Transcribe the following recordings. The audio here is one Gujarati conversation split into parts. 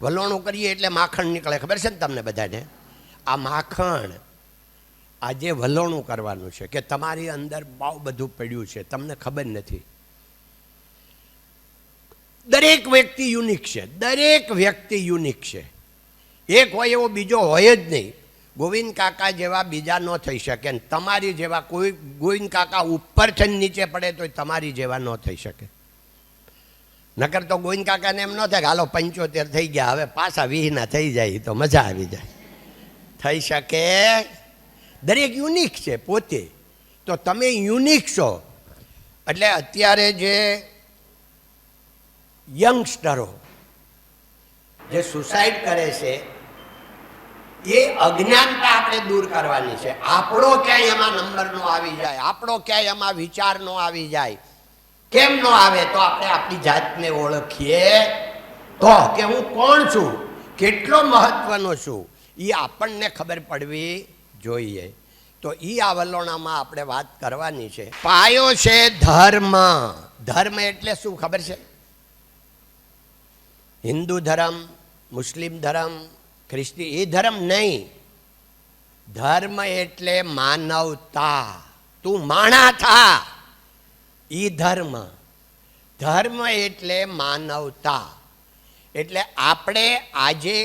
વલોણું કરીએ એટલે માખણ નીકળે, ખબર છે ને તમને બધાને? આ માખણ આજે વલોણું કરવાનું છે કે તમારી અંદર બહુ બધું પડ્યું છે, તમને ખબર નથી. દરેક વ્યક્તિ યુનિક છે, દરેક વ્યક્તિ યુનિક છે. એક હોય એવો બીજો હોય જ નહીં. ગોવિંદ કાકા જેવા બીજા ન થઈ શકે, તમારી જેવા કોઈ ગોવિંદ કાકા ઉપર થઈને નીચે પડે તો તમારી જેવા ન થઈ શકે. નકર તો ગોવિંદ કાકાને એમ ન થાય કે હાલો 75 થઈ ગયા, હવે પાછા 20 થઈ જાય તો મજા આવી જાય. થઈ શકે? દરેક યુનિક છે પોતે. તો તમે યુનિક છો. એટલે અત્યારે જે યંગસ્ટરો જે સુસાઇડ કરે છે એ અજ્ઞાનતા આપણે દૂર કરવાની છે. આપણો ક્યાંય એમાં નંબર નો આવી જાય, આપણો ક્યાંય એમાં વિચાર નો આવી જાય. કેમ નો આવે? તો આપણે આપણી જાતને ઓળખીએ તો કે હું કોણ છું, કેટલો મહત્વનો છું, એ આપણને ખબર પડવી જોઈએ. તો એ આ વલોણામાં આપણે વાત કરવાની છે. પાયો છે ધર્મ. ધર્મ એટલે શું ખબર છે? હિન્દુ ધર્મ, મુસ્લિમ ધર્મ, ખ્રિસ્તી એ ધર્મ નહીં. ધર્મ એટલે માનવતા. તું માણા થા, ઈ ધર્મ. ધર્મ એટલે માનવતા. એટલે આપણે આજે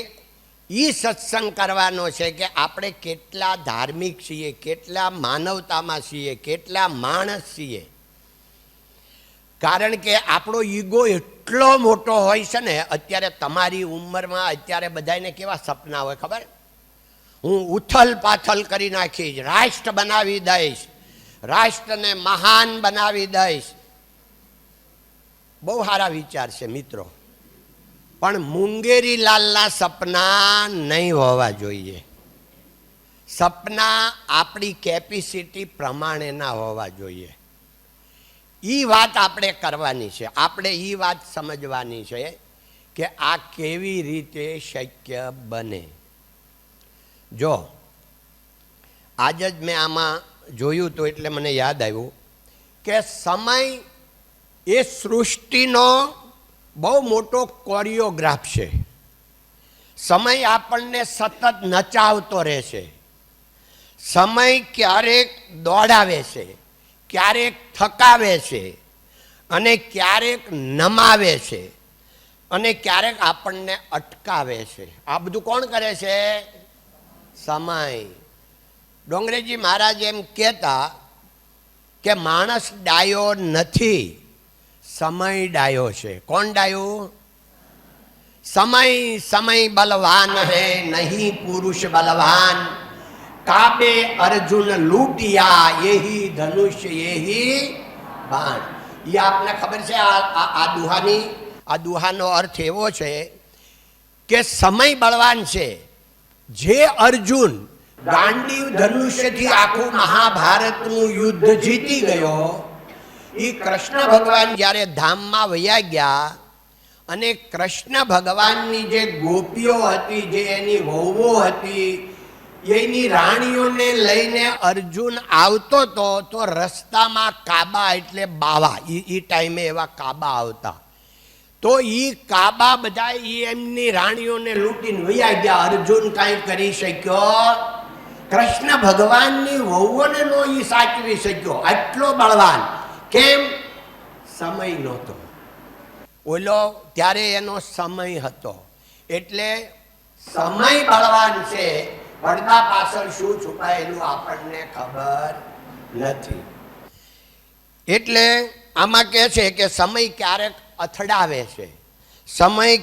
ઈ સત્સંગ કરવાનો છે કે આપણે કેટલા ધાર્મિક છીએ, કેટલા માનવતામાં છીએ, કેટલા માણસ છીએ. કારણ કે આપણો ઈગો એટલો મોટો હોય છે ને. અત્યારે તમારી ઉંમરમાં અત્યારે બધાને કેવા સપના હોય ખબર? હું ઉથલ પાથલ કરી નાખીશ, રાષ્ટ્ર બનાવી દઈશ, રાષ્ટ્રને મહાન બનાવી દઈશ. બહુ સારા વિચાર છે મિત્રો, પણ મુંગેરી લાલના સપના નહીં હોવા જોઈએ. સપના આપણી કેપેસિટી પ્રમાણેના હોવા જોઈએ. એ વાત આપણે કરવાની છે. આપણે એ વાત સમજવાની છે કે આ કેવી રીતે શક્ય બને. જો આજ જ મેં આમાં જોયું તો એટલે મને યાદ આવ્યું કે સમય એ સૃષ્ટિનો બહુ મોટો કોરિયોગ્રાફ છે. સમય આપણને સતત નચાવતો રહેશે. સમય ક્યારેક દોડાવે છે, ક્યારેક થકાવે છે, અને ક્યારેક નમાવે છે, અને ક્યારેક આપણને અટકાવે છે. આ બધું કોણ કરે છે? સમય. ડોંગરેજી મહારાજ એમ કહેતા કે માણસ ડાયો નથી, સમય ડાયો છે. કોણ ડાયો? સમય. સમય બલવાન હૈ નહીં પુરુષ બલવાન, કાબે અર્જુન લૂટિયા યહી ધનુષ યહી બાણ. એ આપને ખબર છે આ દુહાનો અર્થ એવો છે કે સમય બળવાન છે. જે અર્જુન ગાંડીવ ધનુષ્યથી આખું મહાભારતનું યુદ્ધ જીતી ગયો, એ કૃષ્ણ ભગવાન જ્યારે ધામમાં વયા ગયા અને કૃષ્ણ ભગવાનની જે ગોપીઓ હતી, જે એની વહુઓ હતી, એની રાણીઓને લઈને અર્જુન આવતો હતો તો રસ્તામાં કાબા એટલે બાવા, એ ટાઈમે એવા કાબા આવતા. તો એ કાબા બધા એમની રાણીઓને લૂંટીને વયા ગયા. અર્જુન કાંઈ કરી શક્યો? કૃષ્ણ ભગવાનની વહુઓને નો એ સાચવી શક્યો. આટલો બળવાન. કેમ? સમય નહોતો. ઓલો ત્યારે એનો સમય હતો. એટલે સમય બળવાન છે. પડદા પાછળ શું છુપાયેલું આપણને ખબર નથી. એટલે આમાં કહે છે કે સમય ક્યારેક અથડાવે છે. સમય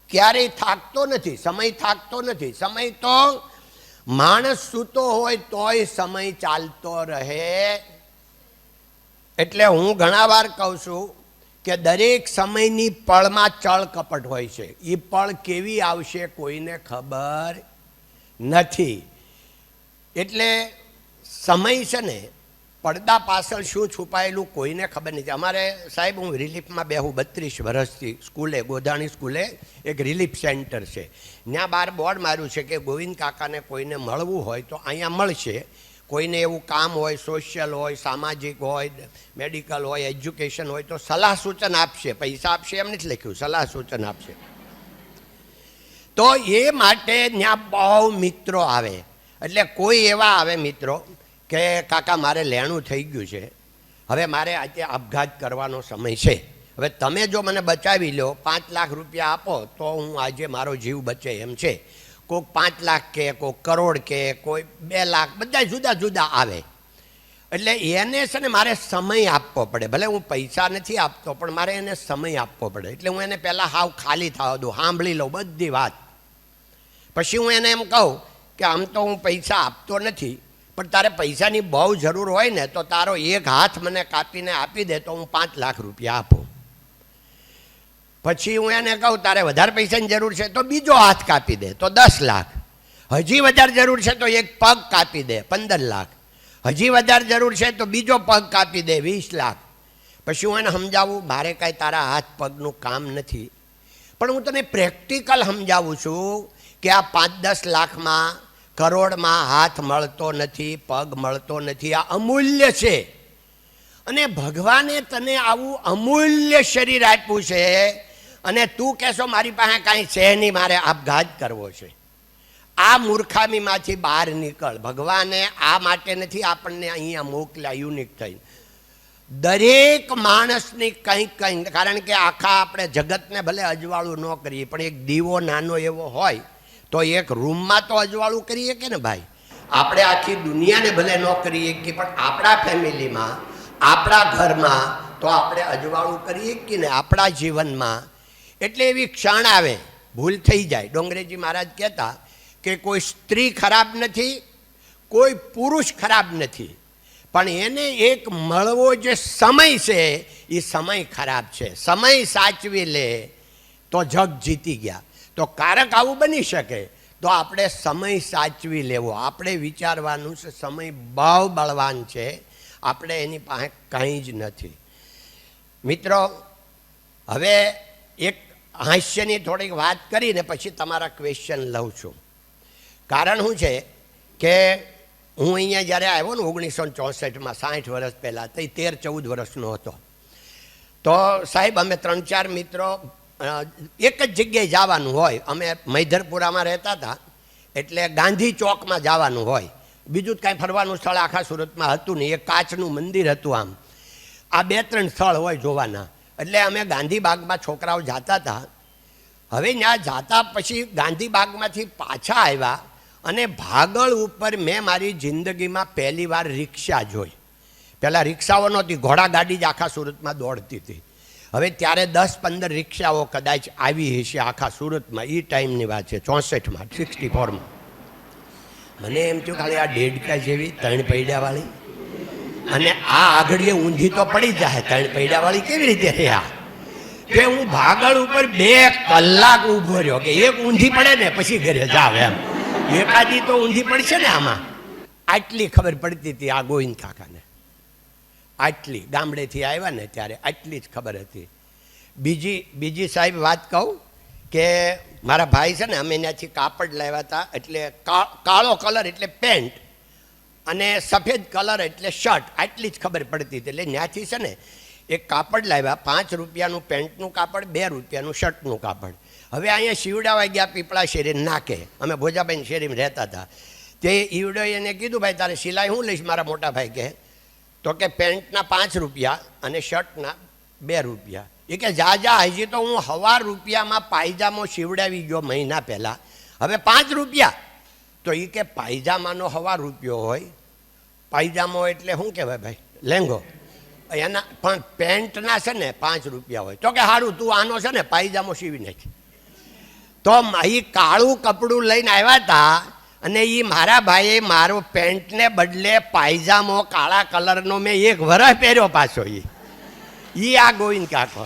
ક્યારેય થાકતો નથી. સમય થાકતો નથી. સમય તો માણસ સૂતો હોય તોય સમય ચાલતો રહે. એટલે હું ઘણા વાર કહું છું કે દરેક સમયની પળમાં ચળ કપટ હોય છે. એ પળ કેવી આવશે કોઈને ખબર નથી. એટલે સમય છે ને, પડદા પાછળ શું છુપાયેલું કોઈને ખબર નથી. અમારે સાહેબ, હું રિલીફમાં બેહું 32 વર્ષથી. સ્કૂલે, ગોધાણી સ્કૂલે એક રિલીફ સેન્ટર છે. ત્યાં બહાર બોર્ડ માર્યું છે કે ગોવિંદ કાકાને કોઈને મળવું હોય તો અહીંયા મળશે. કોઈને એવું કામ હોય, સોશિયલ હોય, સામાજિક હોય, મેડિકલ હોય, એજ્યુકેશન હોય તો સલાહ સૂચન આપશે. પૈસા આપશે એમ નથી લખ્યું, સલાહ સૂચન આપશે. તો એ માટે ત્યાં બહુ મિત્રો આવે. એટલે કોઈ એવા આવે મિત્રો કે કાકા મારે લેણું થઈ ગયું છે, હવે મારે આજે આપઘાત કરવાનો સમય છે, હવે તમે જો મને બચાવી લો, 5 લાખ રૂપિયા આપો તો હું આજે મારો જીવ બચે એમ છે. કોઈક 5 લાખ કે કોઈક કરોડ કે કોઈ 2 લાખ, બધા જુદા જુદા આવે. એટલે એને છે ને મારે સમય આપવો પડે. ભલે હું પૈસા નથી આપતો પણ મારે એને સમય આપવો પડે. એટલે હું એને પહેલાં હાવ ખાલી થવા દઉં, સાંભળી લઉં બધી વાત. પછી હું એને એમ કહું કે આમ તો હું પૈસા આપતો નથી, પણ તારે પૈસાની બહુ જરૂર હોય ને તો તારો એક હાથ મને કાપીને આપી દે તો હું 5 લાખ રૂપિયા આપું. પછી હું એને કહું તારે વધારે પૈસાની જરૂર છે તો બીજો હાથ કાપી દે તો 10 લાખ. હજી વધારે જરૂર છે તો એક પગ કાપી દે 15 લાખ. હજી વધારે જરૂર છે તો બીજો પગ કાપી દે 20 લાખ. પછી હું એને સમજાવું મારે કાંઈ તારા હાથ પગનું કામ નથી, પણ હું તને પ્રેક્ટિકલ સમજાવું છું કે આ 5-10 લાખમાં, કરોડમાં હાથ મળતો નથી, પગ મળતો નથી, આ અમૂલ્ય છે. અને ભગવાને તને આવું અમૂલ્ય શરીર આપ્યું છે અને તું કહેશો મારી પાસે કાંઈ છે નહીં, મારે આપઘાત કરવો છે. આ મૂર્ખામીમાંથી બહાર નીકળ. ભગવાને આ માટે નથી આપણને અહીંયા મોકલ્યા યુનિક થઈ. દરેક માણસની કંઈક કંઈક, કારણ કે આખા આપણે જગતને ભલે અજવાળું ન કરીએ પણ એક દીવો નાનો એવો હોય તો એક રૂમમાં તો અજવાળું કરીએ કે ને ભાઈ. આપણે આખી દુનિયાને ભલે ન કરીએ કે પણ આપણા ફેમિલીમાં, આપણા ઘરમાં તો આપણે અજવાળું કરીએ કે ને આપણા જીવનમાં. એટલે એવી ક્ષણ આવે, ભૂલ થઈ જાય. ડોંગરેજી મહારાજ કહેતા કે કોઈ સ્ત્રી ખરાબ નથી, કોઈ પુરુષ ખરાબ નથી, પણ એને એક મળવો જે સમય છે એ સમય ખરાબ છે. સમય સાચવી લે તો જગ જીતી ગયા. તો કારક આવું બની શકે તો આપણે સમય સાચવી લેવો. આપણે વિચારવાનું છે સમય બહુ બળવાન છે, આપણે એની પાસે કંઈ જ નથી. મિત્રો હવે એક હાસ્યની થોડીક વાત કરીને પછી તમારા ક્વેશ્ચન લઉં છું. કારણ શું છે કે હું અહીંયા જ્યારે આવ્યો ને 1964માં, 60 વર્ષ પહેલાં, તો 13-14 વર્ષનો હતો. તો સાહેબ અમે 3-4 મિત્રો એક જ જગ્યાએ જવાનું હોય. અમે મૈધરપુરામાં રહેતા હતા એટલે ગાંધી ચોકમાં જવાનું હોય, બીજું જ કાંઈ ફરવાનું સ્થળ આખા સુરતમાં હતું નહીં. એક કાચનું મંદિર હતું. આમ આ 2-3 સ્થળ હોય જોવાના. એટલે અમે ગાંધીબાગમાં છોકરાઓ જતા હતા. હવે ત્યાં જતા પછી ગાંધીબાગમાંથી પાછા આવ્યા અને ભાગળ ઉપર મેં મારી જિંદગીમાં પહેલી વાર રિક્ષા જોઈ. પહેલાં રિક્ષાઓ નહોતી, ઘોડાગાડી જ આખા સુરતમાં દોડતી હતી. હવે ત્યારે 10-15 રિક્ષાઓ કદાચ આવી હશે આખા સુરતમાં. એ ટાઈમની વાત છે, 64માં, 64માં. મને એમ થયું ખાલી આ ડેડકા જેવી 3 પૈડાવાળી અને આ આગળ ઊંધી તો પડી જાય, 3 પૈડાવાળી કેવી રીતે રહ્યા? કે હું ભાગળ ઉપર 2 કલાક ઊભો રહ્યો કે એક ઊંધી પડે ને પછી ઘરે જાવ એમ. એકાદી તો ઊંધી પડશે ને આમાં. આટલી ખબર પડતી હતી આ ગોવિંદ કાકાને. આટલી ગામડેથી આવ્યા ને ત્યારે આટલી જ ખબર હતી. બીજી સાહેબ વાત કહું કે મારા ભાઈ છે ને, અમે ત્યાંથી કાપડ લાવ્યા હતા. એટલે કાળો કલર એટલે પેન્ટ અને સફેદ કલર એટલે શર્ટ, આટલી જ ખબર પડતી હતી. એટલે ત્યાંથી છે ને એક કાપડ લાવ્યા, 5 રૂપિયાનું પેન્ટનું કાપડ, 2 રૂપિયાનું શર્ટનું કાપડ. હવે અહીંયા શિવડાવા ગયા પીપળા શેરી નાકે. અમે ભોજાભાઈ શેરીમાં રહેતા હતા. તે ઈવડોએ એને કીધું ભાઈ તારે સિલાઈ હું લઈશ? મારા મોટા ભાઈ કહે તો કે પેન્ટના 5 રૂપિયા અને શર્ટના 2 રૂપિયા. એ કે જા હજી તો હું 1.25 રૂપિયામાં પાયજામો શિવડાવી ગયો મહિના પહેલાં, હવે 5 રૂપિયા. તો એ કે પાયજામાનો 1.25 રૂપિયો હોય, પાયજામો એટલે શું કહેવાય ભાઈ? લેંગો. એના પણ પેન્ટના છે ને 5 રૂપિયા હોય. તો કે સારું તું આનો છે ને પાયજામો સીવી નાખી. તો એ કાળું કપડું લઈને આવ્યા હતા અને એ મારા ભાઈએ મારો પેન્ટને બદલે પાયજામો કાળા કલરનો મેં 1 વર્ષ પહેર્યો પાછો. એ આ ગોવિંદ કાકો.